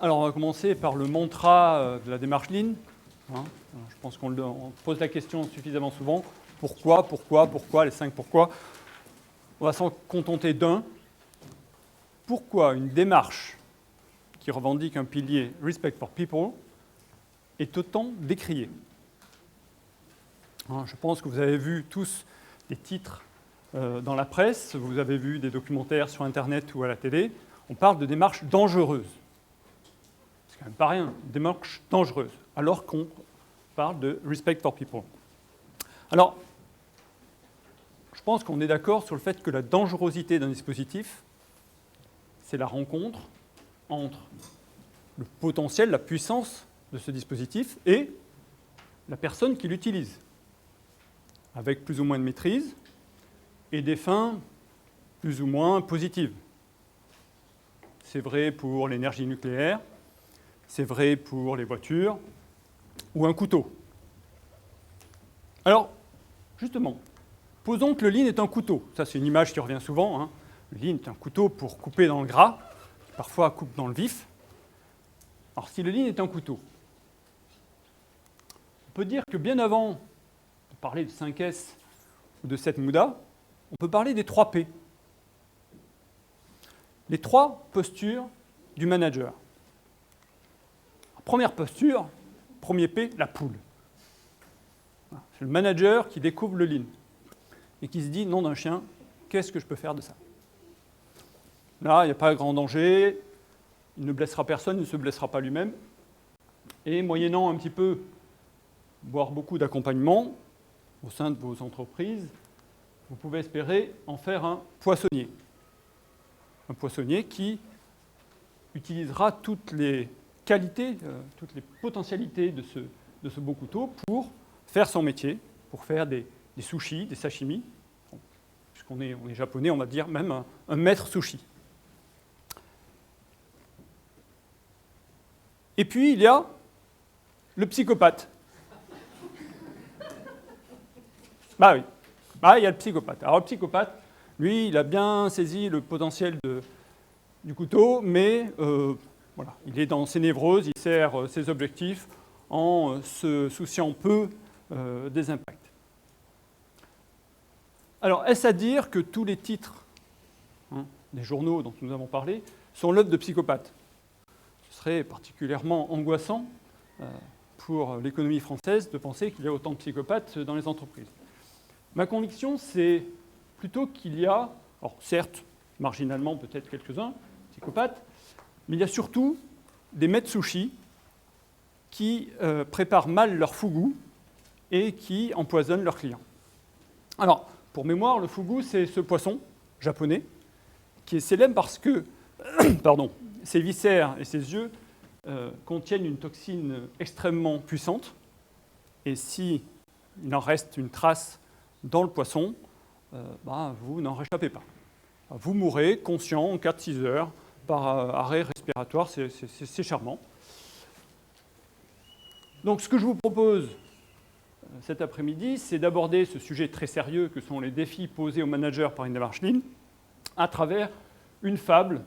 Alors, on va commencer par le mantra de la démarche Lean. Je pense qu'on pose la question suffisamment souvent. Pourquoi, les 5 pourquoi. On va s'en contenter d'un. Pourquoi une démarche qui revendique un pilier Respect for People est autant décriée? Je pense que vous avez vu tous des titres dans la presse, vous avez vu des documentaires sur Internet ou à la télé. On parle de démarche dangereuse. C'est quand même pas rien, une démarche dangereuse, alors qu'on parle de Respect for People. Alors, je pense qu'on est d'accord sur le fait que la dangerosité d'un dispositif, c'est la rencontre entre le potentiel, la puissance de ce dispositif et la personne qui l'utilise, avec plus ou moins de maîtrise et des fins plus ou moins positives. C'est vrai pour l'énergie nucléaire, c'est vrai pour les voitures ou un couteau. Alors, justement, posons que le Lean est un couteau. Ça, c'est une image qui revient souvent. Le Lean est un couteau pour couper dans le gras, qui parfois coupe dans le vif. Alors, si le Lean est un couteau, on peut dire que bien avant de parler de 5S ou de 7 Muda, on peut parler des 3 P. Les 3 postures du manager. Première posture, premier P, la poule. C'est le manager qui découvre le Lean et qui se dit, nom d'un chien, qu'est-ce que je peux faire de ça? Là, il n'y a pas grand danger, il ne blessera personne, il ne se blessera pas lui-même. Et moyennant un petit peu, voire beaucoup d'accompagnement au sein de vos entreprises, vous pouvez espérer en faire un poissonnier. Un poissonnier qui utilisera toutes les qualités, toutes les potentialités de ce beau couteau pour faire son métier, pour faire des sushis, des sashimi. Puisqu'on est japonais, on va dire même un maître sushi. Et puis, il y a le psychopathe. Bah oui, il y a le psychopathe. Alors le psychopathe, lui, il a bien saisi le potentiel du couteau, mais voilà, il est dans ses névroses, il sert ses objectifs en se souciant peu des impacts. Alors, est-ce à dire que tous les titres des journaux dont nous avons parlé sont l'œuvre de psychopathes? Ce serait particulièrement angoissant pour l'économie française de penser qu'il y a autant de psychopathes dans les entreprises. Ma conviction, c'est plutôt qu'il y a, alors certes, marginalement peut-être quelques-uns, psychopathes, mais il y a surtout des maîtres sushi qui préparent mal leur fugu et qui empoisonnent leurs clients. Alors, pour mémoire, le fugu, c'est ce poisson japonais qui est célèbre parce que ses viscères et ses yeux contiennent une toxine extrêmement puissante. Et s'il en reste une trace dans le poisson, vous n'en réchappez pas. Vous mourrez conscient en 4-6 heures par arrêt respiratoire, c'est charmant. Donc ce que je vous propose cet après-midi, c'est d'aborder ce sujet très sérieux que sont les défis posés aux managers par une démarche Lean à travers une fable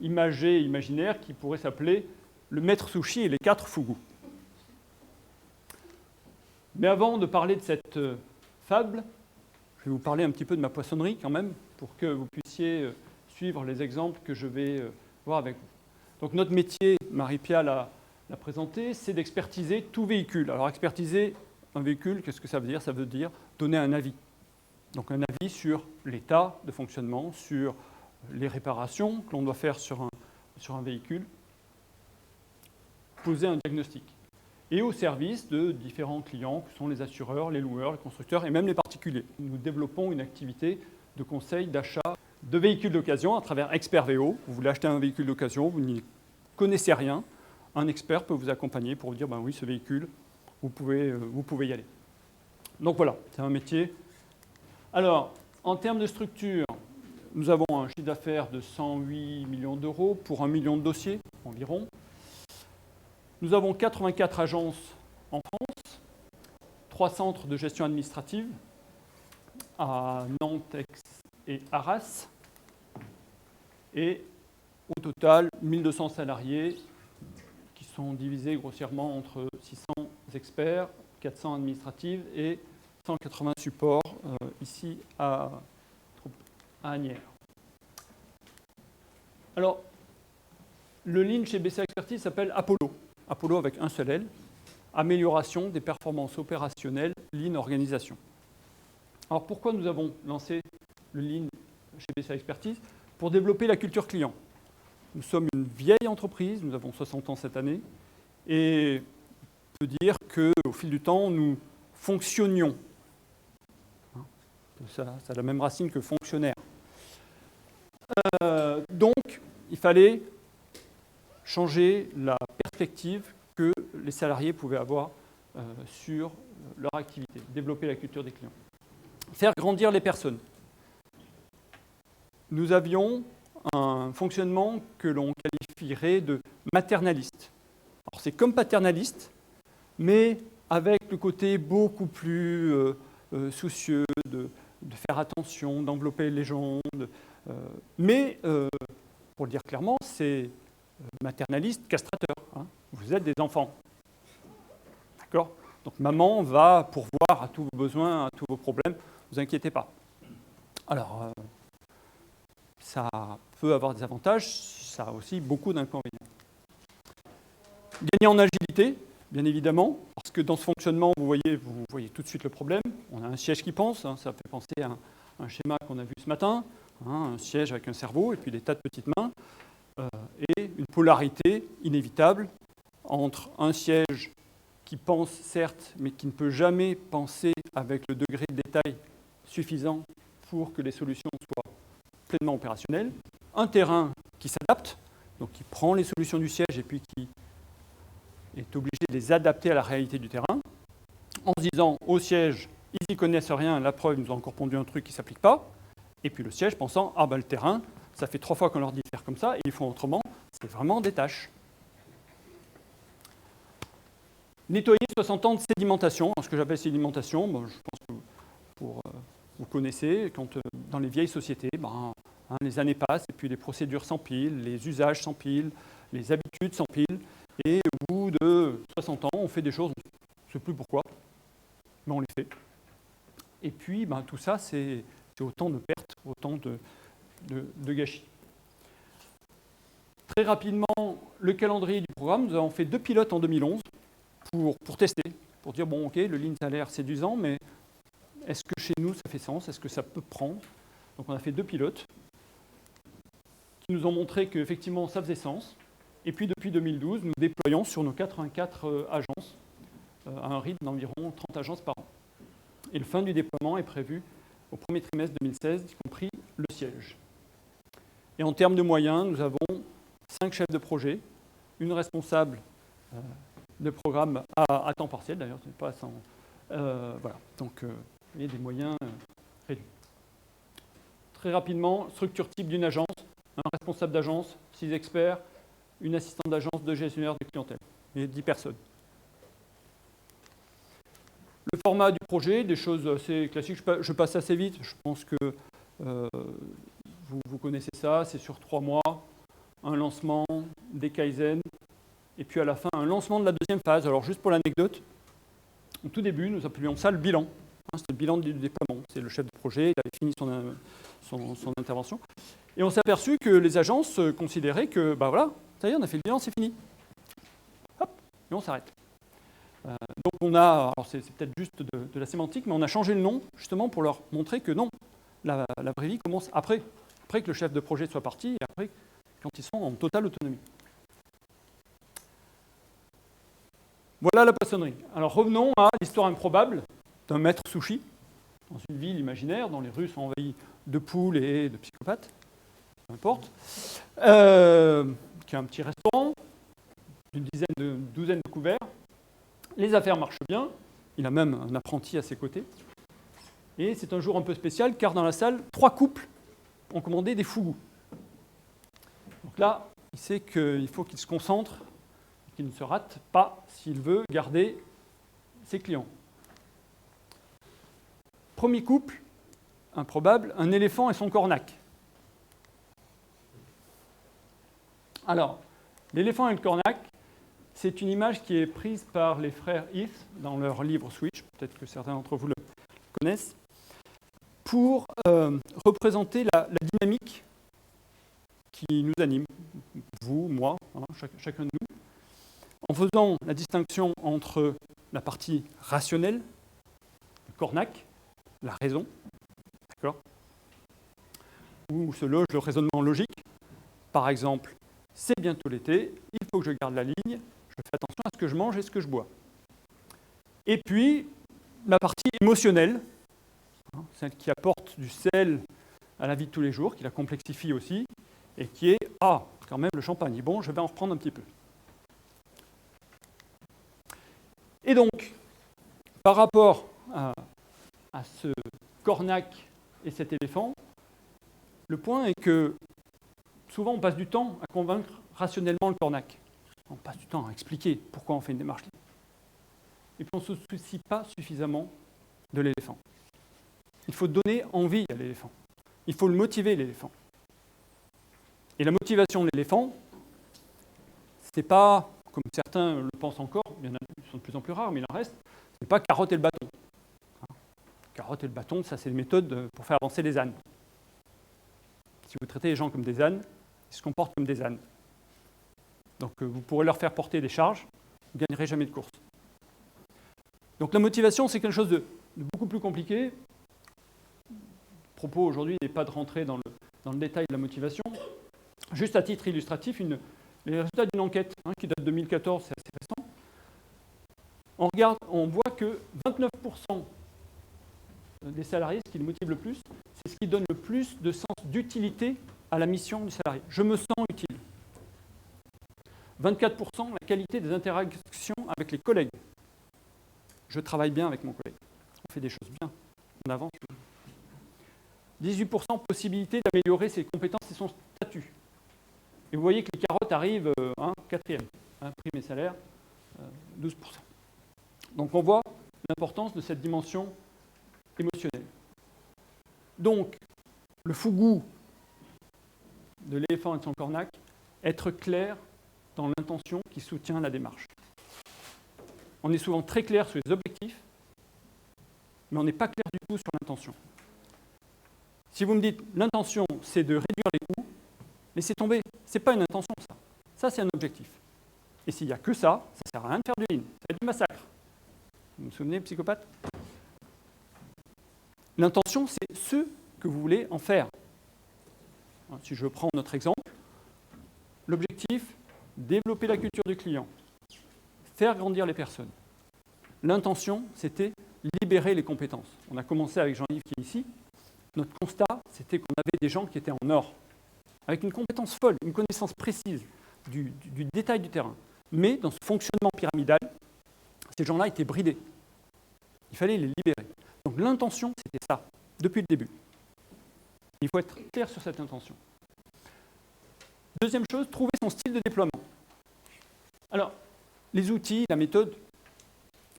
imagée, imaginaire, qui pourrait s'appeler « Le maître sushi et les 4 fugus ». Mais avant de parler de cette fable, je vais vous parler un petit peu de ma poissonnerie quand même, pour que vous puissiez suivre les exemples que je vais voir avec vous. Donc notre métier, Marie-Pia l'a présenté, c'est d'expertiser tout véhicule. Alors expertiser un véhicule, qu'est-ce que ça veut dire? Ça veut dire donner un avis. Donc un avis sur l'état de fonctionnement, sur les réparations que l'on doit faire sur un véhicule, poser un diagnostic. Et au service de différents clients, que sont les assureurs, les loueurs, les constructeurs et même les particuliers. Nous développons une activité de conseil d'achat de véhicules d'occasion à travers Expert VO. Vous voulez acheter un véhicule d'occasion, vous n'y connaissez rien, un expert peut vous accompagner pour vous dire oui, ce véhicule, vous pouvez y aller. Donc voilà, c'est un métier. Alors, en termes de structure, nous avons un chiffre d'affaires de 108 millions d'euros pour 1 million de dossiers environ. Nous avons 84 agences en France, 3 centres de gestion administrative à Nantes, Aix et Arras, et Au total, 1200 salariés qui sont divisés grossièrement entre 600 experts, 400 administratifs et 180 supports ici à Asnières. Alors, le Lean chez BCA Expertise s'appelle Apollo. Apollo avec un seul L. Amélioration des performances opérationnelles, Lean Organisation. Alors pourquoi nous avons lancé le Lean chez BCA Expertise? Pour développer la culture client. Nous sommes une vieille entreprise, nous avons 60 ans cette année, et on peut dire qu'au fil du temps, nous fonctionnions. Ça a la même racine que fonctionnaire. Donc, il fallait changer la perspective que les salariés pouvaient avoir sur leur activité, développer la culture des clients. Faire grandir les personnes. Nous avions un fonctionnement que l'on qualifierait de maternaliste. Alors c'est comme paternaliste, mais avec le côté beaucoup plus soucieux de faire attention, d'envelopper les gens. Mais, pour le dire clairement, c'est maternaliste, castrateur. Hein. Vous êtes des enfants. D'accord? Donc maman va pourvoir à tous vos besoins, à tous vos problèmes. Ne vous inquiétez pas. Alors, ça peut avoir des avantages, ça a aussi beaucoup d'inconvénients. Gagner en agilité, bien évidemment, parce que dans ce fonctionnement, vous voyez tout de suite le problème. On a un siège qui pense, hein, ça fait penser à un schéma qu'on a vu ce matin, hein, un siège avec un cerveau et puis des tas de petites mains, et une polarité inévitable entre un siège qui pense certes, mais qui ne peut jamais penser avec le degré de détail suffisant pour que les solutions soient pleinement opérationnelles, un terrain qui s'adapte, donc qui prend les solutions du siège et puis qui est obligé de les adapter à la réalité du terrain, en se disant au siège, ils n'y connaissent rien, la preuve, ils nous ont encore pondu un truc qui ne s'applique pas, et puis le siège pensant, ah ben le terrain, ça fait 3 fois qu'on leur dit de faire comme ça, et ils font autrement, c'est vraiment des tâches. Nettoyer 60 ans de sédimentation. Alors, ce que j'appelle sédimentation, bon, je pense que vous connaissez, quand dans les vieilles sociétés, les années passent et puis les procédures s'empilent, les usages s'empilent, les habitudes s'empilent, et au bout de 60 ans, on fait des choses, on ne sait plus pourquoi, mais on les fait. Et puis, tout ça, c'est autant de pertes, autant de gâchis. Très rapidement, le calendrier du programme, nous avons fait 2 pilotes en 2011 pour tester, pour dire, bon, ok, le Lean, ça a l'air séduisant, mais est-ce que chez nous, ça fait sens? Est-ce que ça peut prendre? Donc, on a fait 2 pilotes qui nous ont montré qu'effectivement, ça faisait sens. Et puis, depuis 2012, nous déployons sur nos 84 agences à un rythme d'environ 30 agences par an. Et le fin du déploiement est prévu au premier trimestre 2016, y compris le siège. Et en termes de moyens, nous avons 5 chefs de projet, une responsable de programme à temps partiel, d'ailleurs, ce n'est pas sans... voilà, donc il y a des moyens réduits. Très rapidement, structure type d'une agence, un responsable d'agence, 6 experts, une assistante d'agence, 2 gestionnaires de clientèle, et 10 personnes. Le format du projet, des choses assez classiques, je passe assez vite, je pense que vous connaissez ça, c'est sur 3 mois, un lancement, des Kaizen, et puis à la fin, un lancement de la deuxième phase. Alors juste pour l'anecdote, au tout début, nous appelions ça le bilan. C'était le bilan du déploiement. C'est le chef de projet, il avait fini son intervention. Et on s'est aperçu que les agences considéraient que, voilà, ça y est, on a fait le bilan, c'est fini. Hop, et on s'arrête. Donc on a, alors c'est peut-être juste de la sémantique, mais on a changé le nom justement pour leur montrer que non, la vraie vie commence après que le chef de projet soit parti et après quand ils sont en totale autonomie. Voilà la poissonnerie. Alors revenons à l'histoire improbable d'un maître sushi dans une ville imaginaire dont les rues sont envahies de poules et de psychopathes, peu importe, qui a un petit restaurant, d'une douzaine de couverts. Les affaires marchent bien, il a même un apprenti à ses côtés. Et c'est un jour un peu spécial car dans la salle, 3 couples ont commandé des fougous. Donc là, il sait qu'il faut qu'il se concentre, qu'il ne se rate pas s'il veut garder ses clients. Premier couple, improbable, un éléphant et son cornac. Alors, l'éléphant et le cornac, c'est une image qui est prise par les frères Heath dans leur livre Switch, peut-être que certains d'entre vous le connaissent, pour représenter la dynamique qui nous anime, vous, moi, hein, chacun de nous, en faisant la distinction entre la partie rationnelle, le cornac, la raison, d'accord, où se loge le raisonnement logique. Par exemple, c'est bientôt l'été, il faut que je garde la ligne, je fais attention à ce que je mange et ce que je bois. Et puis, la partie émotionnelle, hein, celle qui apporte du sel à la vie de tous les jours, qui la complexifie aussi, et qui est « Ah, quand même, le champagne, bon, je vais en reprendre un petit peu ». Et donc, par rapport à ce cornac et cet éléphant, le point est que souvent on passe du temps à convaincre rationnellement le cornac. On passe du temps à expliquer pourquoi on fait une démarche. Et puis on ne se soucie pas suffisamment de l'éléphant. Il faut donner envie à l'éléphant. Il faut le motiver, l'éléphant. Et la motivation de l'éléphant, ce n'est pas, comme certains le pensent encore, il y en a, ils sont de plus en plus rares, mais il en reste, ce n'est pas carotte et le bâton. Carotte et le bâton, ça c'est une méthode pour faire avancer les ânes. Si vous traitez les gens comme des ânes, ils se comportent comme des ânes. Donc vous pourrez leur faire porter des charges, vous ne gagnerez jamais de course. Donc la motivation, c'est quelque chose de beaucoup plus compliqué. Le propos aujourd'hui n'est pas de rentrer dans le détail de la motivation. Juste à titre illustratif, les résultats d'une enquête qui date de 2014, c'est assez récent. On voit que 29% des salariés, ce qui les motive le plus, c'est ce qui donne le plus de sens d'utilité à la mission du salarié. Je me sens utile. 24%, la qualité des interactions avec les collègues. Je travaille bien avec mon collègue. On fait des choses bien. On avance. 18%, possibilité d'améliorer ses compétences et son statut. Et vous voyez que les carottes arrivent quatrième. Prime et salaire, 12%. Donc on voit l'importance de cette dimension émotionnelle. Donc, le fougou de l'éléphant et de son cornac, être clair dans l'intention qui soutient la démarche. On est souvent très clair sur les objectifs, mais on n'est pas clair du tout sur l'intention. Si vous me dites l'intention, c'est de réduire les coûts, laissez tomber, ce n'est pas une intention ça. Ça, c'est un objectif. Et s'il n'y a que ça ne sert à rien de faire du lean, ça va être du massacre. Vous vous souvenez, psychopathe ? L'intention, c'est ce que vous voulez en faire. Si je prends notre exemple, l'objectif, développer la culture du client, faire grandir les personnes. L'intention, c'était libérer les compétences. On a commencé avec Jean-Yves qui est ici. Notre constat, c'était qu'on avait des gens qui étaient en or, avec une compétence folle, une connaissance précise du détail du terrain. Mais dans ce fonctionnement pyramidal, ces gens-là étaient bridés. Il fallait les libérer. Donc l'intention, c'était ça, depuis le début. Il faut être clair sur cette intention. Deuxième chose, trouver son style de déploiement. Alors, les outils, la méthode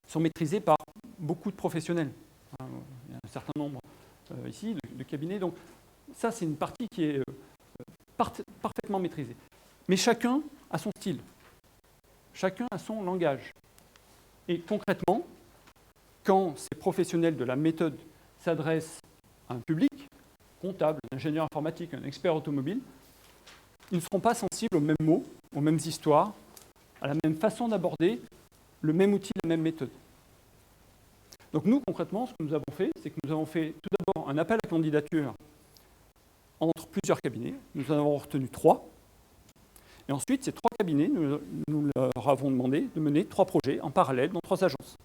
sont maîtrisés par beaucoup de professionnels. Il y a un certain nombre ici de cabinets. Donc ça, c'est une partie qui est parfaitement maîtrisée. Mais chacun a son style. Chacun a son langage. Et concrètement, quand ces professionnels de la méthode s'adressent à un public, comptable, un ingénieur informatique, un expert automobile, ils ne seront pas sensibles aux mêmes mots, aux mêmes histoires, à la même façon d'aborder le même outil, la même méthode. Donc nous, concrètement, ce que nous avons fait, c'est que nous avons fait tout d'abord un appel à candidature entre plusieurs cabinets. Nous en avons retenu 3. Et ensuite, ces 3 cabinets, nous leur avons demandé de mener 3 projets en parallèle dans 3 agences.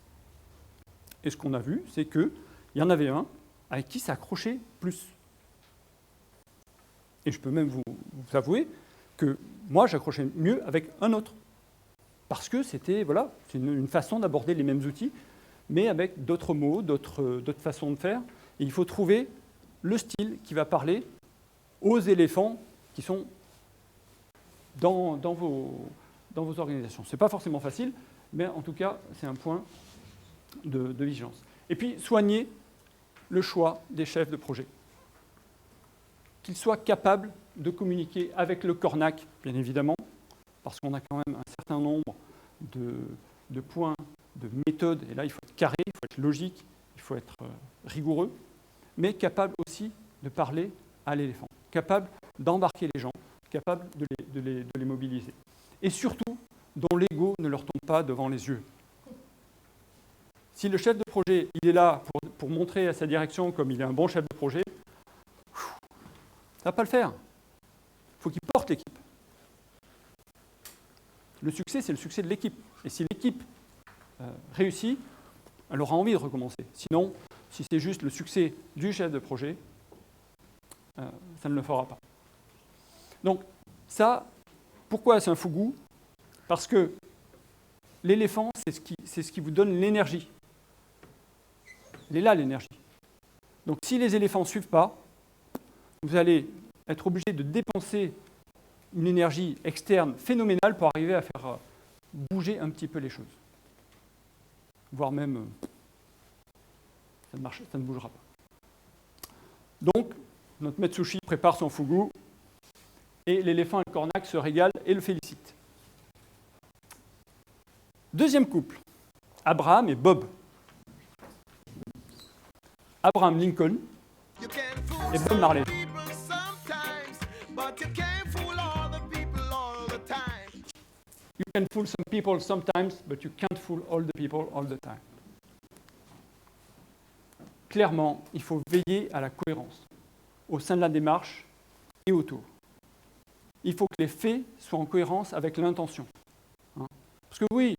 Et ce qu'on a vu, c'est qu'il y en avait un avec qui ça accrochait plus. Et je peux même vous avouer que moi, j'accrochais mieux avec un autre. Parce que c'était, voilà, c'est une façon d'aborder les mêmes outils, mais avec d'autres mots, d'autres façons de faire. Et il faut trouver le style qui va parler aux éléphants qui sont dans vos organisations. Ce n'est pas forcément facile, mais en tout cas, c'est un point de vigilance. Et puis, soigner le choix des chefs de projet. Qu'ils soient capables de communiquer avec le cornac, bien évidemment, parce qu'on a quand même un certain nombre de points, de méthodes, et là il faut être carré, il faut être logique, il faut être rigoureux, mais capable aussi de parler à l'éléphant, capable d'embarquer les gens, capable de les mobiliser. Et surtout, dont l'ego ne leur tombe pas devant les yeux. Si le chef de projet il est là pour montrer à sa direction comme il est un bon chef de projet, ça ne va pas le faire. Il faut qu'il porte l'équipe. Le succès, c'est le succès de l'équipe. Et si l'équipe réussit, elle aura envie de recommencer. Sinon, si c'est juste le succès du chef de projet, ça ne le fera pas. Donc, ça, pourquoi c'est un fougou? Parce que l'éléphant, c'est ce qui vous donne l'énergie. Elle est là, l'énergie. Donc, si les éléphants ne suivent pas, vous allez être obligé de dépenser une énergie externe phénoménale pour arriver à faire bouger un petit peu les choses. Voire même, ça ne bougera pas. Donc, notre maître sushi prépare son fougou, et l'éléphant et le cornac se régalent et le félicitent. Deuxième couple, Abraham et Bob. Abraham Lincoln et Bob Marley. You can fool some people sometimes, but you can't fool all the people all the time. Clairement, il faut veiller à la cohérence au sein de la démarche et autour. Il faut que les faits soient en cohérence avec l'intention. Parce que oui,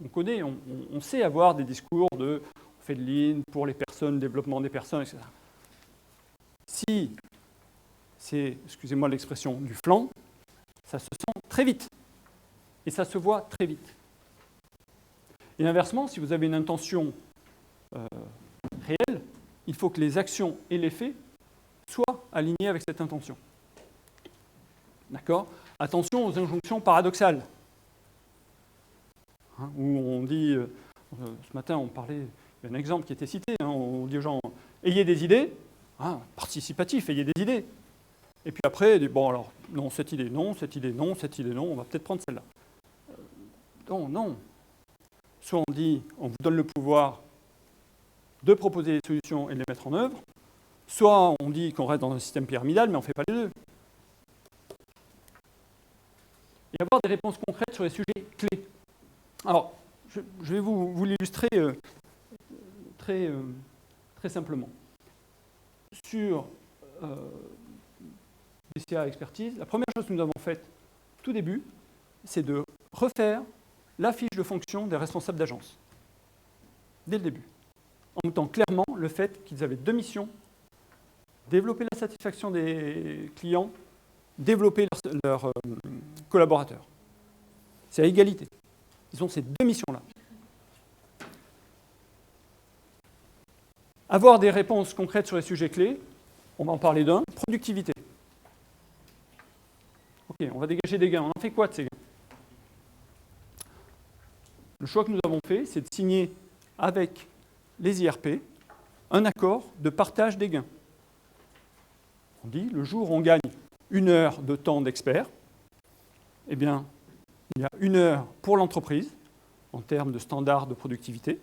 on connaît, on sait avoir des discours de on fait de lean pour les personnes, développement des personnes, etc. Si c'est, excusez-moi l'expression, du flan, ça se sent très vite. Et ça se voit très vite. Et inversement, si vous avez une intention réelle, il faut que les actions et les faits soient alignés avec cette intention. D'accord? Attention aux injonctions paradoxales. Où on dit, ce matin on parlait, il y a un exemple qui était cité, on dit aux gens, ayez des idées, participatif, ayez des idées. Et puis après, bon alors, non, cette idée, non, cette idée, non, cette idée, non, on va peut-être prendre celle-là. Non. Soit on dit, on vous donne le pouvoir de proposer des solutions et de les mettre en œuvre, soit on dit qu'on reste dans un système pyramidal, mais on ne fait pas les deux. Et avoir des réponses concrètes sur les sujets clés. Alors, je vais vous l'illustrer très simplement. Sur BCA Expertise, la première chose que nous avons faite tout début, c'est de refaire la fiche de fonction des responsables d'agence, dès le début, en mettant clairement le fait qu'ils avaient deux missions, développer la satisfaction des clients, développer leurs collaborateurs. C'est à égalité. Ils ont ces deux missions-là. Avoir des réponses concrètes sur les sujets clés, on va en parler d'un, productivité. Ok, on va dégager des gains. On en fait quoi de ces gains? Le choix que nous avons fait, c'est de signer avec les IRP un accord de partage des gains. On dit, le jour où on gagne 1 heure de temps d'expert, eh bien, il y a 1 heure pour l'entreprise, en termes de standards de productivité,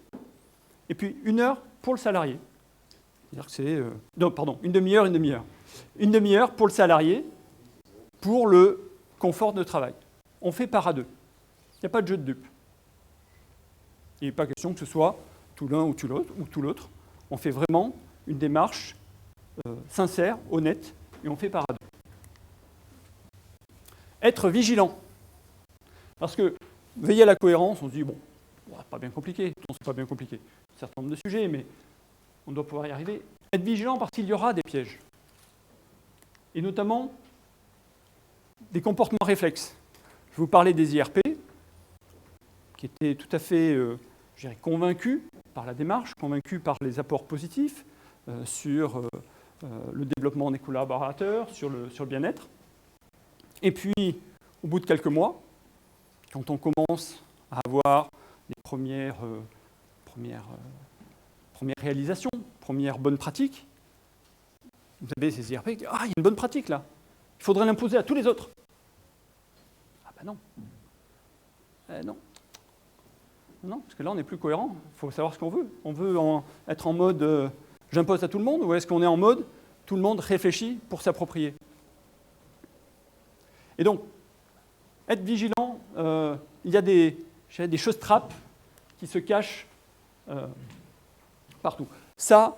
et puis 1 heure pour le salarié. C'est-à-dire que c'est... une demi-heure, une demi-heure. Une demi-heure pour le salarié, pour le confort de travail. On fait part à deux. Il n'y a pas de jeu de dupes. Il n'est pas question que ce soit tout l'un ou tout l'autre. On fait vraiment une démarche sincère, honnête, et on fait part à deux. Être vigilant. Parce que veiller à la cohérence, on se dit, bon, pas bien compliqué. Non, c'est pas bien compliqué. Un certain nombre de sujets, mais on doit pouvoir y arriver. Être vigilant parce qu'il y aura des pièges. Et notamment, des comportements réflexes. Je vous parlais des IRP, qui étaient tout à fait, convaincus par la démarche, convaincus par les apports positifs sur le développement des collaborateurs, sur le bien-être. Et puis, au bout de quelques mois, quand on commence à avoir les premières réalisations, premières bonnes pratiques, vous avez ces IRP qui disent « Ah, il y a une bonne pratique là, il faudrait l'imposer à tous les autres. » Ah ben non. Non. Non, parce que là, on n'est plus cohérent. Il faut savoir ce qu'on veut. On veut être en mode j'impose à tout le monde, ou est-ce qu'on est en mode tout le monde réfléchit pour s'approprier? Et donc, être vigilant, il y a des choses trappes qui se cachent partout. Ça,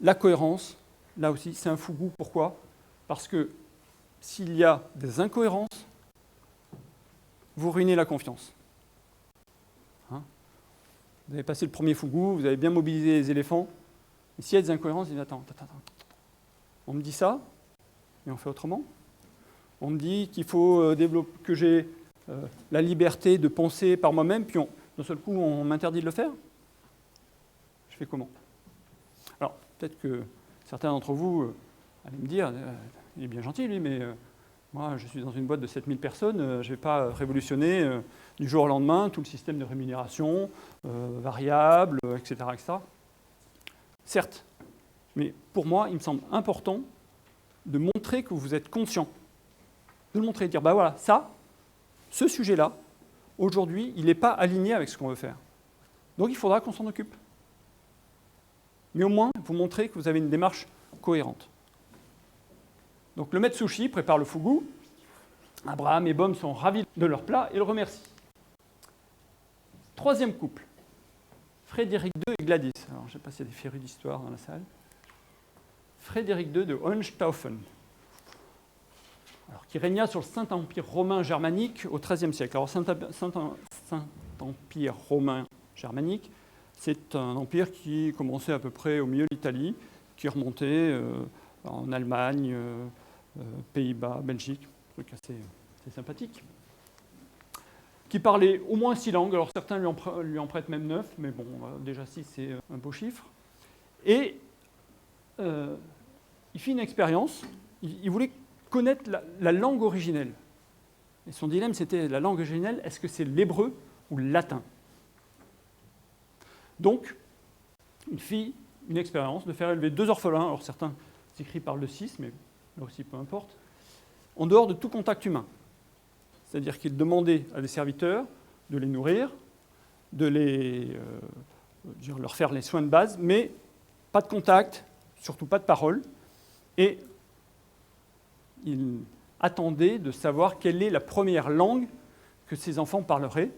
la cohérence, là aussi, c'est un fougou. Pourquoi? Parce que s'il y a des incohérences, vous ruinez la confiance. Hein? Vous avez passé le premier fougou, vous avez bien mobilisé les éléphants. Et s'il y a des incohérences, vous dites attends. On me dit ça, et on fait autrement. On me dit qu'il faut développer, que j'ai la liberté de penser par moi-même, puis d'un seul coup, on m'interdit de le faire. Je fais comment? Alors, peut-être que certains d'entre vous allez me dire, il est bien gentil lui, mais moi je suis dans une boîte de 7000 personnes, je ne vais pas révolutionner du jour au lendemain tout le système de rémunération, variable, etc., etc. Certes, mais pour moi, il me semble important de montrer que vous êtes conscient. De le montrer, de dire, ben voilà, ça, ce sujet-là, aujourd'hui, il n'est pas aligné avec ce qu'on veut faire. Donc il faudra qu'on s'en occupe. Mais au moins, vous montrez que vous avez une démarche cohérente. Donc le maître sushi prépare le fugu. Abraham et Bom sont ravis de leur plat et le remercient. Troisième couple, Frédéric II et Gladys. Alors je ne sais pas s'il y a des férus d'histoire dans la salle. Frédéric II de Hohenstaufen, alors, qui régna sur le Saint-Empire romain germanique au XIIIe siècle. Alors Saint-Empire romain germanique, c'est un empire qui commençait à peu près au milieu de l'Italie, qui remontait en Allemagne, Pays-Bas, Belgique, un truc assez sympathique, qui parlait au moins 6 langues. Alors certains lui en prêtent même 9, mais bon, déjà 6 c'est un beau chiffre. Et il fit une expérience, il voulait connaître la langue originelle. Et son dilemme, c'était la langue originelle, est-ce que c'est l'hébreu ou le latin? Donc, il fit une expérience de faire élever 2 orphelins, alors certains écrits parlent de 6, mais là aussi peu importe, en dehors de tout contact humain. C'est-à-dire qu'il demandait à des serviteurs de les nourrir, de leur faire les soins de base, mais pas de contact, surtout pas de parole, et il attendait de savoir quelle est la première langue que ces enfants parleraient.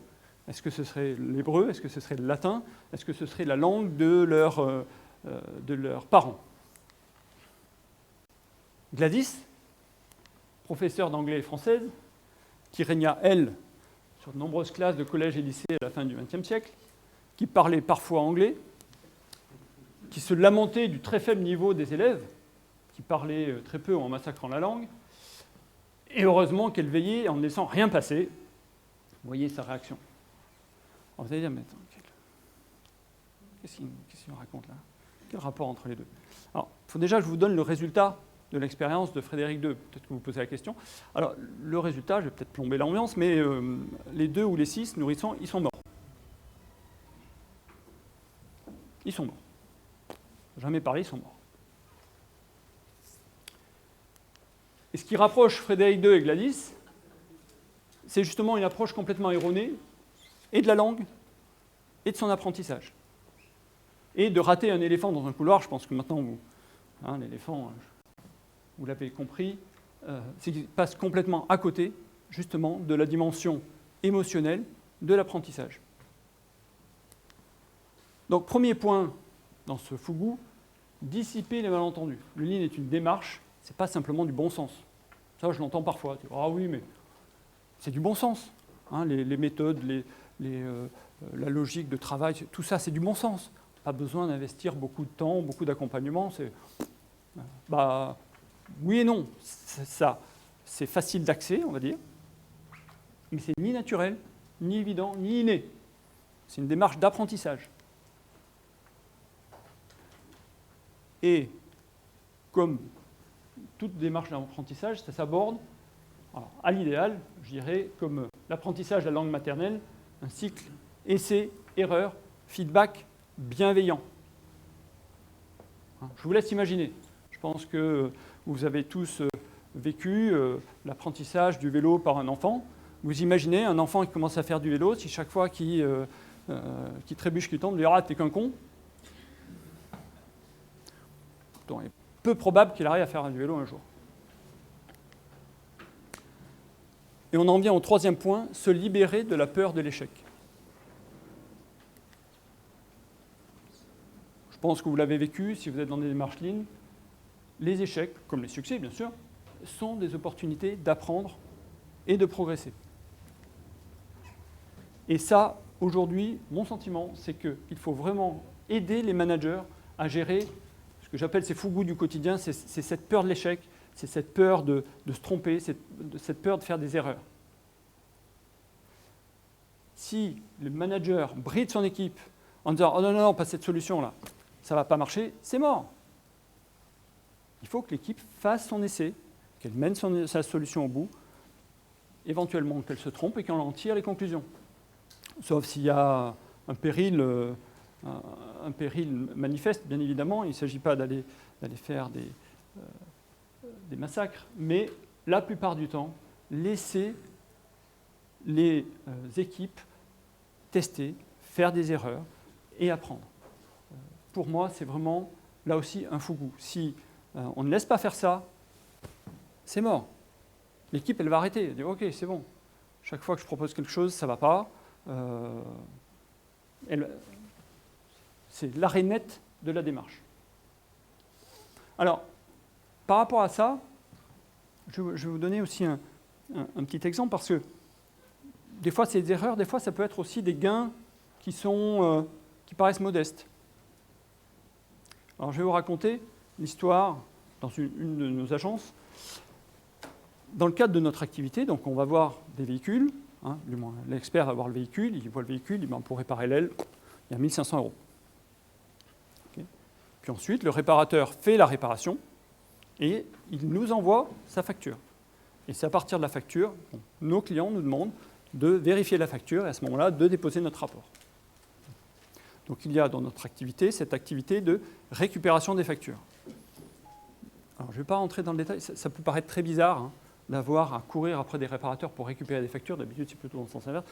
Est-ce que ce serait l'hébreu? Est-ce que ce serait le latin? Est-ce que ce serait la langue de leurs parents? Gladys, professeure d'anglais et française, qui régna, elle, sur de nombreuses classes de collège et lycées à la fin du XXe siècle, qui parlait parfois anglais, qui se lamentait du très faible niveau des élèves, qui parlaient très peu en massacrant la langue, et heureusement qu'elle veillait en ne laissant rien passer. Vous voyez sa réaction. Alors vous allez dire, mais attends, qu'est-ce qu'il me raconte là? Quel rapport entre les deux? Alors, il faut déjà que je vous donne le résultat de l'expérience de Frédéric II. Peut-être que vous vous posez la question. Alors, le résultat, je vais peut-être plomber l'ambiance, mais les 2 ou les 6 nourrissons, ils sont morts. Ils sont morts. Jamais parlé, ils sont morts. Et ce qui rapproche Frédéric II et Gladys, c'est justement une approche complètement erronée, et de la langue, et de son apprentissage. Et de rater un éléphant dans un couloir, je pense que maintenant, l'éléphant, vous l'avez compris, c'est qu'il passe complètement à côté, justement, de la dimension émotionnelle de l'apprentissage. Donc, premier point dans ce fugu, dissiper les malentendus. Le lean est une démarche, ce n'est pas simplement du bon sens. Ça, je l'entends parfois. Ah oui, mais c'est du bon sens. Hein, les méthodes, la logique de travail, tout ça, c'est du bon sens. Pas besoin d'investir beaucoup de temps, beaucoup d'accompagnement. Oui et non. C'est facile d'accès, on va dire, mais c'est ni naturel, ni évident, ni inné. C'est une démarche d'apprentissage. Et comme toute démarche d'apprentissage, ça s'aborde, à l'idéal, je dirais, comme l'apprentissage de la langue maternelle, un cycle essai, erreur, feedback bienveillant. Je vous laisse imaginer. Je pense que vous avez tous vécu l'apprentissage du vélo par un enfant. Vous imaginez un enfant qui commence à faire du vélo, si chaque fois qu'il trébuche, qu'il tombe, il dit « Ah, t'es qu'un con ». Donc, il est peu probable qu'il arrive à faire du vélo un jour. Et on en vient au troisième point, se libérer de la peur de l'échec. Je pense que vous l'avez vécu, si vous êtes dans des démarches lean, les échecs, comme les succès bien sûr, sont des opportunités d'apprendre et de progresser. Et ça, aujourd'hui, mon sentiment, c'est qu'il faut vraiment aider les managers à gérer ce que j'appelle ces fougous du quotidien, c'est cette peur de l'échec, c'est cette peur de se tromper, cette peur de faire des erreurs. Si le manager bride son équipe en disant « Oh non, non, pas cette solution-là, ça ne va pas marcher », c'est mort. Il faut que l'équipe fasse son essai, qu'elle mène sa solution au bout, éventuellement qu'elle se trompe et qu'elle en tire les conclusions. Sauf s'il y a un péril manifeste, bien évidemment, il ne s'agit pas d'aller faire des massacres, mais la plupart du temps, laisser les équipes tester, faire des erreurs et apprendre. Pour moi, c'est vraiment, là aussi, un fougou. Si on ne laisse pas faire ça, c'est mort. L'équipe, elle va arrêter. Elle dit « Ok, c'est bon. Chaque fois que je propose quelque chose, ça ne va pas. » C'est l'arrêt net de la démarche. Alors, par rapport à ça, je vais vous donner aussi un petit exemple, parce que des fois, c'est des erreurs, des fois, ça peut être aussi des gains qui paraissent modestes. Alors, je vais vous raconter l'histoire dans une de nos agences. Dans le cadre de notre activité, donc on va voir des véhicules, du moins l'expert va voir le véhicule, il voit le véhicule, il dit pour réparer l'aile, il y a 1 500 €. Okay. Puis ensuite, le réparateur fait la réparation et il nous envoie sa facture. Et c'est à partir de la facture, nos clients nous demandent de vérifier la facture et à ce moment-là, de déposer notre rapport. Donc il y a dans notre activité cette activité de récupération des factures. Alors je ne vais pas rentrer dans le détail, ça peut paraître très bizarre d'avoir à courir après des réparateurs pour récupérer des factures. D'habitude, c'est plutôt dans le sens inverse.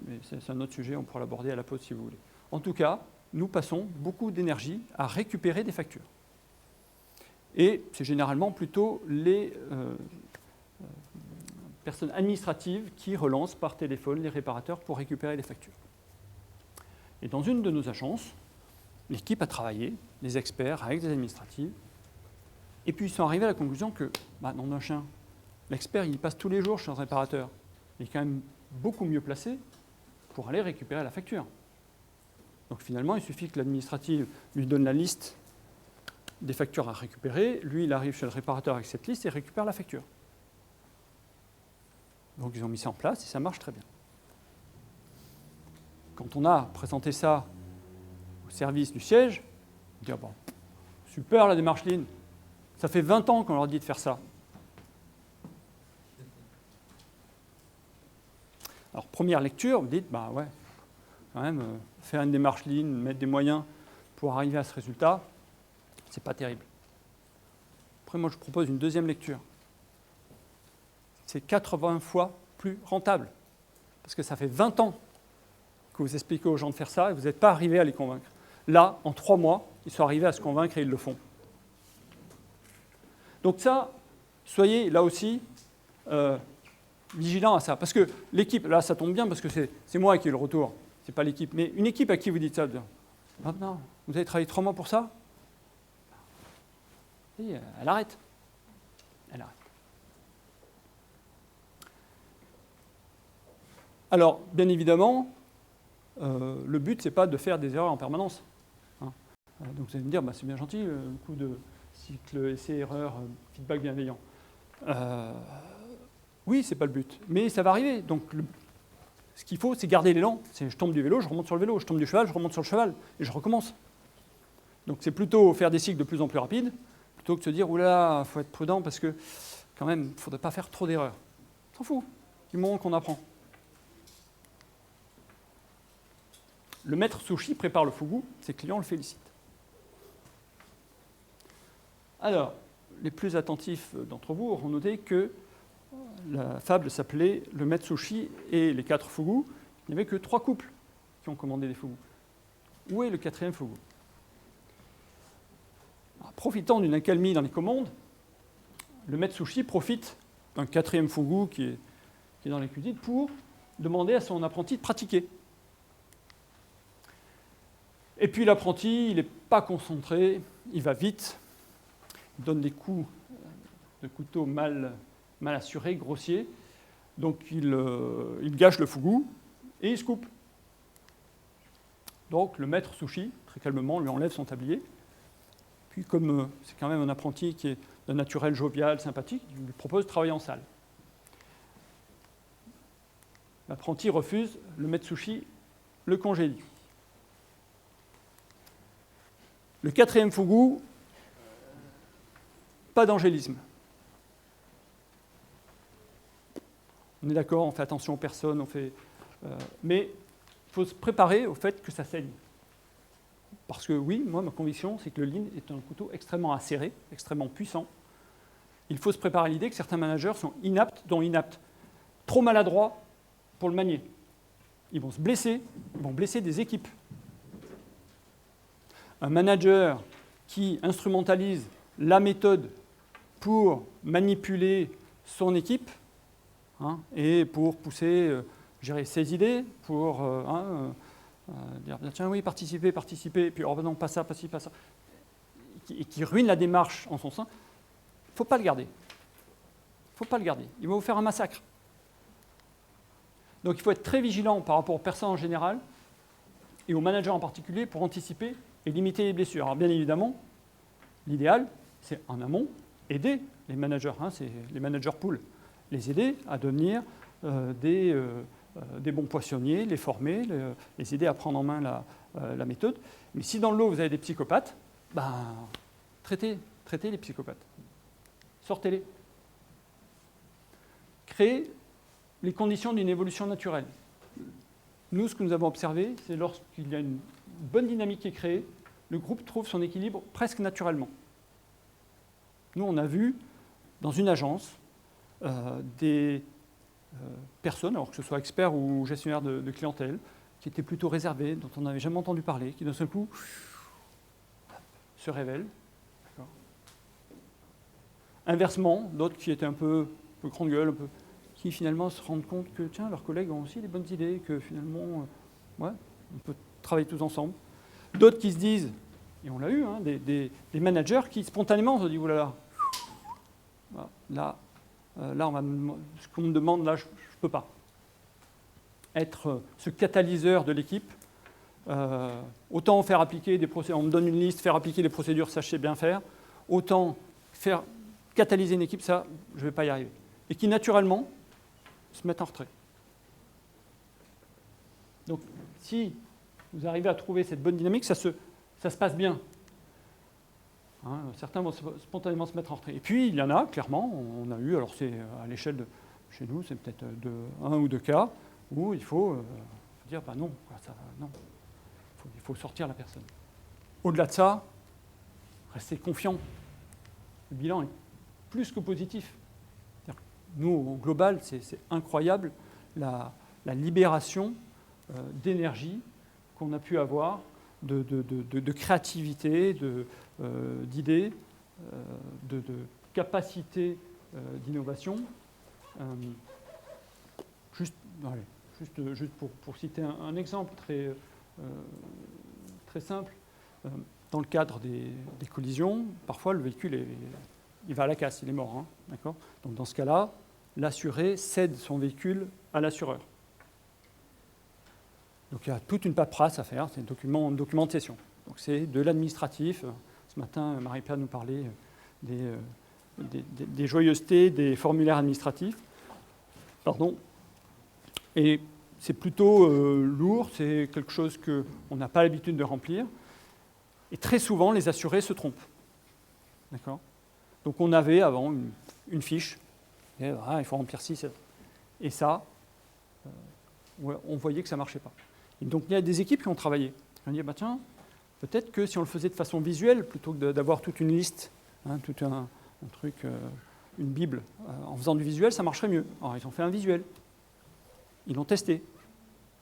Mais c'est un autre sujet, on pourra l'aborder à la pause si vous voulez. En tout cas, nous passons beaucoup d'énergie à récupérer des factures. Et c'est généralement plutôt les personnes administratives qui relancent par téléphone les réparateurs pour récupérer les factures. Et dans une de nos agences, l'équipe a travaillé, les experts avec des administratifs, et puis ils sont arrivés à la conclusion que, nom d'un chien, l'expert il passe tous les jours chez un réparateur. Il est quand même beaucoup mieux placé pour aller récupérer la facture. Donc finalement, il suffit que l'administratif lui donne la liste des factures à récupérer, lui il arrive chez le réparateur avec cette liste et récupère la facture. Donc ils ont mis ça en place et ça marche très bien. Quand on a présenté ça au service du siège, on dit bon, super la démarche Lean, ça fait 20 ans qu'on leur dit de faire ça. Alors première lecture, vous dites ouais, quand même, faire une démarche Lean, mettre des moyens pour arriver à ce résultat, c'est pas terrible. Après moi je propose une deuxième lecture. C'est 80 fois plus rentable. Parce que ça fait 20 ans que vous expliquez aux gens de faire ça et vous n'êtes pas arrivé à les convaincre. Là, en 3 mois, ils sont arrivés à se convaincre et ils le font. Donc ça, soyez là aussi vigilants à ça. Parce que l'équipe, là ça tombe bien parce que c'est moi qui ai le retour, c'est pas l'équipe. Mais une équipe à qui vous dites ça, non, vous avez travaillé 3 mois pour ça, et elle arrête. Elle arrête. Alors, bien évidemment, le but, ce n'est pas de faire des erreurs en permanence. Donc vous allez me dire, c'est bien gentil, le coup de cycle essai-erreur, feedback bienveillant. Oui, ce n'est pas le but, mais ça va arriver. Donc, ce qu'il faut, c'est garder l'élan. Je tombe du vélo, je remonte sur le vélo. Je tombe du cheval, je remonte sur le cheval. Et je recommence. Donc, c'est plutôt faire des cycles de plus en plus rapides, plutôt que de se dire, oula, il faut être prudent parce que, quand même, il ne faudrait pas faire trop d'erreurs. On s'en fout, du moment qu'on apprend. Le maître sushi prépare le fugu, ses clients le félicitent. Alors, les plus attentifs d'entre vous auront noté que la fable s'appelait Le maître sushi et les 4 fugu. Il n'y avait que 3 couples qui ont commandé des fugu. Où est le 4e fugu? Profitant d'une accalmie dans les commandes, le maître sushi profite d'un 4e fugu qui est dans les cuisines pour demander à son apprenti de pratiquer. Et puis l'apprenti, il n'est pas concentré, il va vite, il donne des coups de couteau mal assurés, grossiers, donc il gâche le fugu et il se coupe. Donc le maître sushi, très calmement, lui enlève son tablier. Puis comme c'est quand même un apprenti qui est d'un naturel jovial, sympathique, il lui propose de travailler en salle. L'apprenti refuse, le maître sushi le congédie. Le 4e fugu, pas d'angélisme. On est d'accord, on fait attention aux personnes, mais il faut se préparer au fait que ça saigne. Parce que oui, moi, ma conviction, c'est que le lean est un couteau extrêmement acéré, extrêmement puissant. Il faut se préparer à l'idée que certains managers sont inaptes, trop maladroits pour le manier. Ils vont se blesser, ils vont blesser des équipes. Un manager qui instrumentalise la méthode pour manipuler son équipe et pour pousser ses idées, pour dire tiens oui, participer, puis oh, non, pas ça, pas ci, pas ça, et qui ruine la démarche en son sein, il ne faut pas le garder. Il ne faut pas le garder. Il va vous faire un massacre. Donc il faut être très vigilant par rapport aux personnes en général et aux managers en particulier pour anticiper et limiter les blessures. Alors bien évidemment, l'idéal, c'est en amont, aider les managers, c'est les managers pool, les aider à devenir des bons poissonniers, les former, les aider à prendre en main la méthode. Mais si dans le lot, vous avez des psychopathes, traitez les psychopathes. Sortez-les. Créez les conditions d'une évolution naturelle. Nous, ce que nous avons observé, c'est lorsqu'il y a une bonne dynamique qui est créée, le groupe trouve son équilibre presque naturellement. Nous, on a vu dans une agence des personnes, alors que ce soit experts ou gestionnaires de clientèle, qui étaient plutôt réservés, dont on n'avait jamais entendu parler, qui d'un seul coup se révèlent. D'accord. Inversement, d'autres qui étaient un peu grande gueule, qui finalement se rendent compte que tiens, leurs collègues ont aussi des bonnes idées, que finalement, on peut travailler tous ensemble. D'autres qui se disent, et on l'a eu, des managers qui spontanément se disent oulala, là, ce qu'on me demande, là, je ne peux pas. Être ce catalyseur de l'équipe, autant faire appliquer des procédures, on me donne une liste, faire appliquer les procédures, ça je sais bien faire, autant faire catalyser une équipe, ça, je ne vais pas y arriver. Et qui, naturellement, se mettent en retrait. Donc, si vous arrivez à trouver cette bonne dynamique, ça se passe bien. Certains vont spontanément se mettre en retrait. Et puis, il y en a, clairement, on a eu, alors c'est à l'échelle de chez nous, c'est peut-être 1 ou 2 cas, où il faut dire, non, non, il faut sortir la personne. Au-delà de ça, restez confiant. Le bilan est plus que positif. Nous, au global, c'est incroyable la libération d'énergie qu'on a pu avoir, de créativité, d'idées, de capacité d'innovation. Juste pour citer un exemple très simple, dans le cadre des collisions, parfois le véhicule il va à la casse, il est mort. D'accord ? Donc dans ce cas-là, l'assuré cède son véhicule à l'assureur. Donc il y a toute une paperasse à faire, c'est un document de cession. Donc c'est de l'administratif. Ce matin, Marie-Pierre nous parlait des joyeusetés, des formulaires administratifs. Pardon. Et c'est plutôt lourd, c'est quelque chose qu'on n'a pas l'habitude de remplir. Et très souvent, les assurés se trompent. D'accord ? Donc on avait avant une fiche, et, il faut remplir 6. Et ça, on voyait que ça ne marchait pas. Et donc il y a des équipes qui ont travaillé. On dit, tiens, peut-être que si on le faisait de façon visuelle, plutôt que d'avoir toute une liste, tout un truc, une Bible en faisant du visuel, ça marcherait mieux. Alors ils ont fait un visuel. Ils l'ont testé.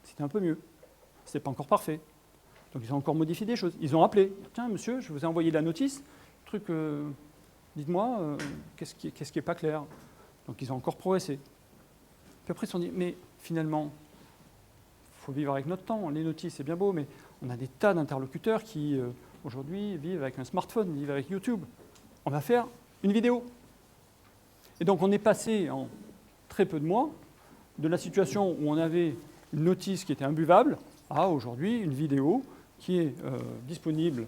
C'était un peu mieux. C'était pas encore parfait. Donc ils ont encore modifié des choses. Ils ont appelé. Tiens, monsieur, je vous ai envoyé la notice. Truc, dites-moi, qu'est-ce qui est pas clair. Donc ils ont encore progressé. Puis après ils se sont dit, mais finalement, il faut vivre avec notre temps. Les notices, c'est bien beau, mais on a des tas d'interlocuteurs qui, aujourd'hui, vivent avec un smartphone, vivent avec YouTube. On va faire une vidéo. Et donc on est passé en très peu de mois de la situation où on avait une notice qui était imbuvable à aujourd'hui une vidéo qui est disponible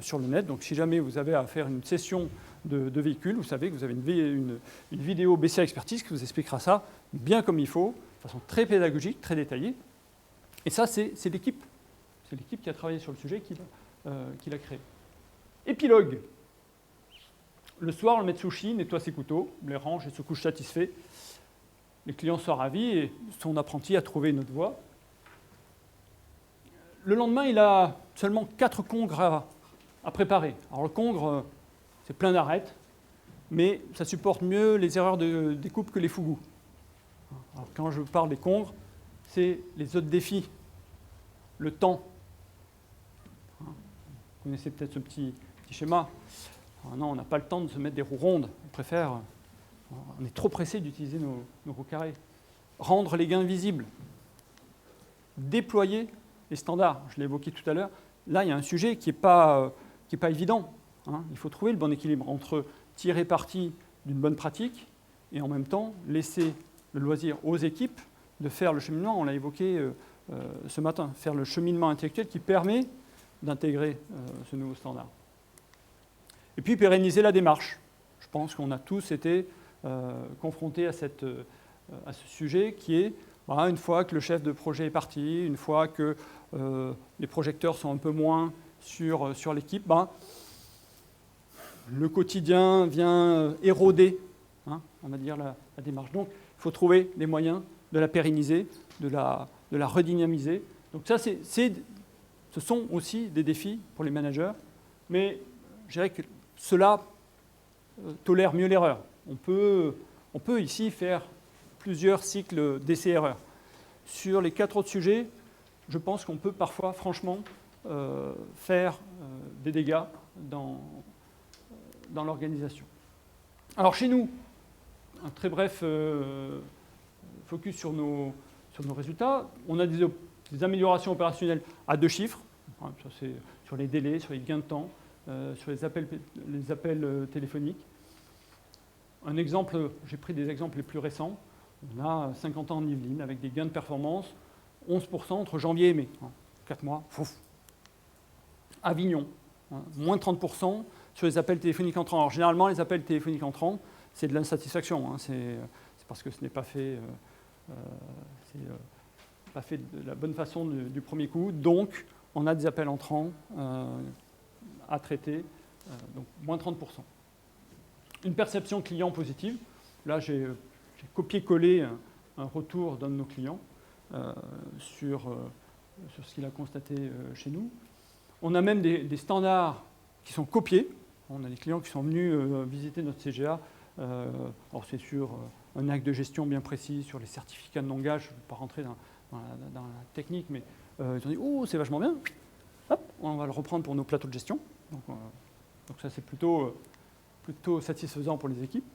sur le net. Donc si jamais vous avez à faire une session de véhicule, vous savez que vous avez une vidéo BCA Expertise qui vous expliquera ça bien comme il faut, de façon très pédagogique, très détaillée. Et ça, c'est l'équipe. C'est l'équipe qui a travaillé sur le sujet qui l'a créé. Épilogue. Le soir, le Metsushi nettoie ses couteaux, les range et se couche satisfait. Les clients sont ravis et son apprenti a trouvé une autre voie. Le lendemain, il a seulement 4 congres à préparer. Alors le congre, c'est plein d'arêtes, mais ça supporte mieux les erreurs de découpe que les fougous. Alors quand je parle des congres, c'est les autres défis, le temps. Vous connaissez peut-être ce petit schéma. Alors non, on n'a pas le temps de se mettre des roues rondes. On est trop pressé d'utiliser nos roues carrées. Rendre les gains visibles. Déployer les standards. Je l'ai évoqué tout à l'heure. Là, il y a un sujet qui n'est pas évident. Il faut trouver le bon équilibre entre tirer parti d'une bonne pratique et en même temps laisser le loisir aux équipes de faire le cheminement. On l'a évoqué ce matin. Faire le cheminement intellectuel qui permet d'intégrer ce nouveau standard. Et puis pérenniser la démarche. Je pense qu'on a tous été confrontés à ce sujet qui est, une fois que le chef de projet est parti, une fois que les projecteurs sont un peu moins sur l'équipe, le quotidien vient éroder, on va dire, la démarche. Donc, il faut trouver les moyens de la pérenniser, de la redynamiser. Donc ça, ce sont aussi des défis pour les managers, mais je dirais que cela tolère mieux l'erreur. On peut ici faire plusieurs cycles d'essais-erreurs. Sur les 4 autres sujets, je pense qu'on peut parfois, franchement, faire des dégâts dans l'organisation. Alors chez nous, un très bref focus sur nos résultats. On a des améliorations opérationnelles à 2 chiffres. Ça, c'est sur les délais, sur les gains de temps, sur les appels téléphoniques. Un exemple, j'ai pris des exemples les plus récents. On a 50 ans en Yvelines avec des gains de performance, 11% entre janvier et mai. 4 mois, fouf. Avignon, moins 30% sur les appels téléphoniques entrants. Alors généralement, les appels téléphoniques entrants, c'est de l'insatisfaction. C'est parce que ce n'est pas fait, pas fait de la bonne façon du premier coup. Donc, on a des appels entrants à traiter, donc moins 30%. Une perception client positive. Là, j'ai copié-collé un retour d'un de nos clients sur ce qu'il a constaté chez nous. On a même des standards qui sont copiés. On a des clients qui sont venus visiter notre CGA. Alors c'est sur un acte de gestion bien précis, sur les certificats de langage. Je ne vais pas rentrer dans la technique, mais ils ont dit « Oh, c'est vachement bien. Hop, on va le reprendre pour nos plateaux de gestion. » Donc ça, c'est plutôt satisfaisant pour les équipes.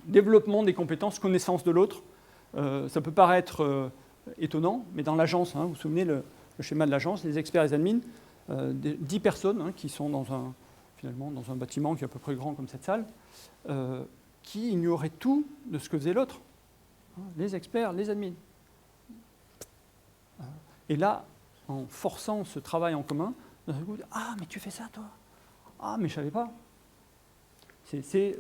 Développement des compétences, connaissance de l'autre. Ça peut paraître étonnant, mais dans l'agence, vous vous souvenez le schéma de l'agence, les experts et les admins, 10 personnes qui sont finalement dans un bâtiment qui est à peu près grand comme cette salle, qui ignoraient tout de ce que faisait l'autre. Les experts, les admins. Et là, en forçant ce travail en commun, d'un coup, ah, mais tu fais ça, toi? Ah, mais je ne savais pas. C'est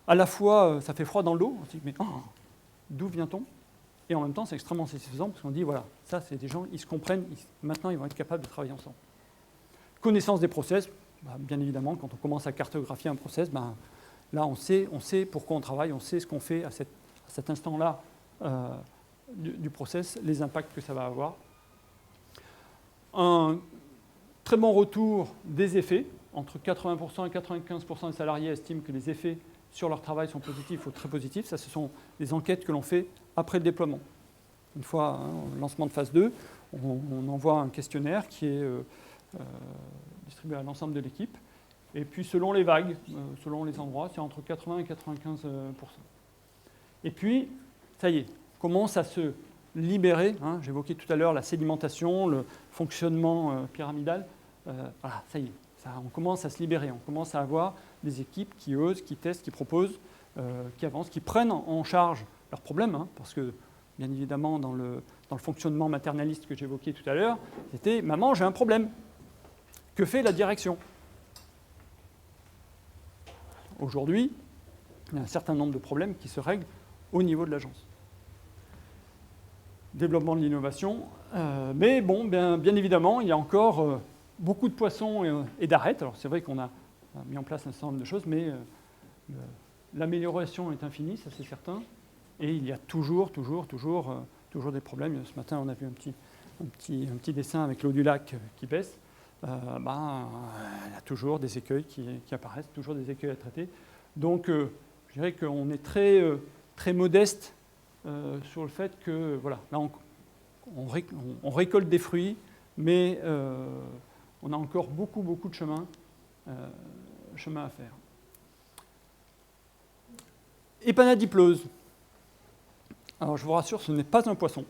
à la fois, ça fait froid dans le dos, on se dit, mais d'où vient-on? Et en même temps, c'est extrêmement satisfaisant parce qu'on dit, voilà, ça, c'est des gens, ils se comprennent, maintenant, ils vont être capables de travailler ensemble. Connaissance des process, bien évidemment, quand on commence à cartographier un process, là, on sait pourquoi on travaille, on sait ce qu'on fait à cet instant-là du process, les impacts que ça va avoir. Un très bon retour des effets. Entre 80% et 95% des salariés estiment que les effets sur leur travail sont positifs ou très positifs. Ça, ce sont des enquêtes que l'on fait après le déploiement. Une fois lancement de phase 2, on envoie un questionnaire qui est distribué à l'ensemble de l'équipe. Et puis selon les vagues, selon les endroits, c'est entre 80 et 95%. Et puis, ça y est, commence à se libérer. J'évoquais tout à l'heure la sédimentation, le fonctionnement pyramidal. Voilà, ça y est, on commence à se libérer. On commence à avoir des équipes qui osent, qui testent, qui proposent, qui avancent, qui prennent en charge leurs problèmes. Parce que, bien évidemment, dans le fonctionnement maternaliste que j'évoquais tout à l'heure, c'était « Maman, j'ai un problème. Que fait la direction ?» Aujourd'hui, il y a un certain nombre de problèmes qui se règlent au niveau de l'agence. Développement de l'innovation, mais bon, bien évidemment, il y a encore beaucoup de poissons et d'arêtes. Alors c'est vrai qu'on a mis en place un certain nombre de choses, mais l'amélioration est infinie, ça c'est certain, et il y a toujours des problèmes. Ce matin, on a vu un petit dessin avec l'eau du lac qui baisse. Il y a toujours des écueils qui apparaissent, toujours des écueils à traiter. Donc, je dirais qu'on est très modeste sur le fait que, voilà, là, on récolte des fruits, mais on a encore beaucoup de chemin à faire. Épanadiplose. Alors, je vous rassure, ce n'est pas un poisson.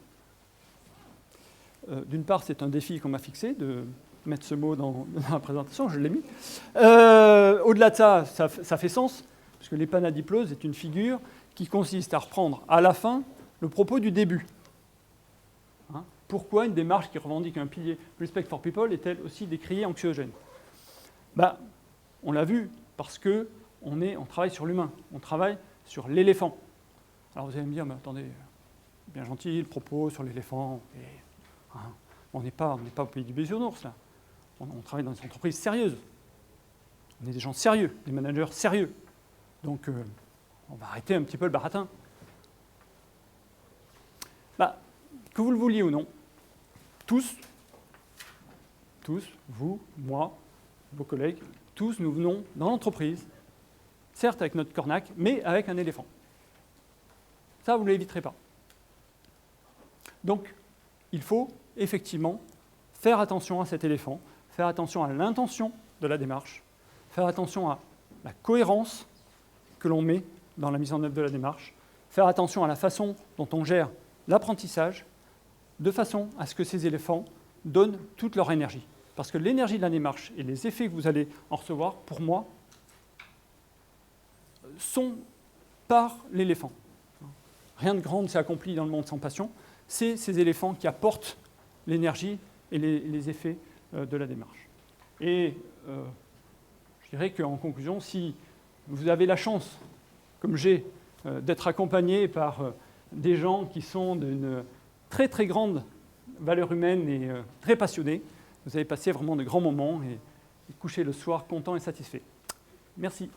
D'une part, c'est un défi qu'on m'a fixé de mettre ce mot dans la présentation, je l'ai mis. Au-delà de ça fait sens, parce que l'épanadiplose est une figure qui consiste à reprendre à la fin le propos du début. Pourquoi une démarche qui revendique un pilier Respect for People est-elle aussi décriée anxiogène ? On l'a vu, parce qu'on travaille sur l'humain, on travaille sur l'éléphant. Alors vous allez me dire, mais attendez, bien gentil, le propos sur l'éléphant, on n'est pas au pays du bisounours, là. On travaille dans des entreprises sérieuses. On est des gens sérieux, des managers sérieux. Donc, on va arrêter un petit peu le baratin. Que vous le vouliez ou non, tous, vous, moi, vos collègues, tous, nous venons dans l'entreprise, certes avec notre cornac, mais avec un éléphant. Ça, vous ne l'éviterez pas. Donc, il faut effectivement faire attention à cet éléphant, faire attention à l'intention de la démarche, faire attention à la cohérence que l'on met dans la mise en œuvre de la démarche, faire attention à la façon dont on gère l'apprentissage, de façon à ce que ces éléphants donnent toute leur énergie. Parce que l'énergie de la démarche et les effets que vous allez en recevoir, pour moi, sont par l'éléphant. Rien de grand ne s'est accompli dans le monde sans passion. C'est ces éléphants qui apportent l'énergie et les effets de la démarche. Et je dirais qu'en conclusion, si vous avez la chance, comme j'ai, d'être accompagné par des gens qui sont d'une très grande valeur humaine et très passionnés, vous allez passer vraiment de grands moments et coucher le soir content et satisfait. Merci.